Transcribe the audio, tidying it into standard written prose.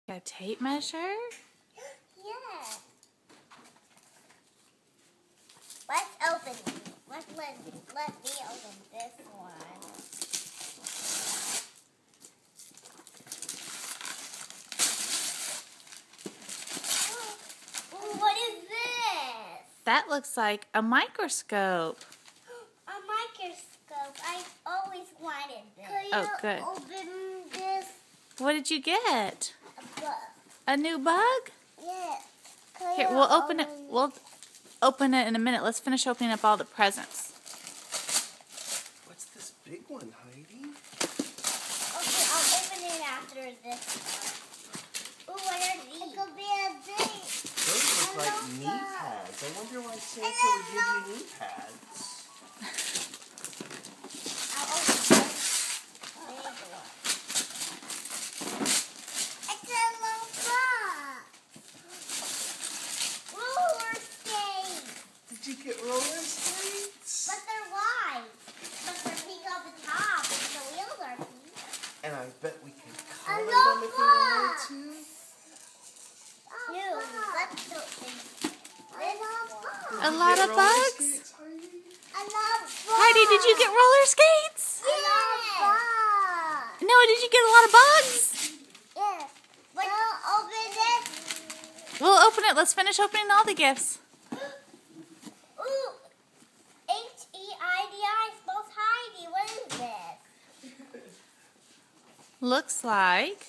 A tape measure? Yeah. Let's open it. Let me open this one. Ooh, what is this? That looks like a microscope. A microscope. I always wanted this. Oh, good. Open this? What did you get? A bug. A new bug? Yeah. Here, we'll open it. We'll open it in a minute. Let's finish opening up all the presents. What's this big one, Heidi? Okay, I'll open it after this one. Ooh, what are these? It could be a thing. Those look like knee pads. I wonder why Santa would give you knee pads. I'll open this big one. It's a little box. Roller skates. Did you get roller skates? But they're wide. But they're pink on the top, and the wheels are pink. And I bet we can color them if we wanted to. Ew, let's do it. A lot of bugs? Skates, Heidi? I love bugs. Heidi, did you get roller skates? I love bugs. Noah, did you get a lot of bugs? Yes. We'll open it. We'll open it. Let's finish opening all the gifts. Ooh. H-E-I-D-I spells Heidi. What is this? Looks like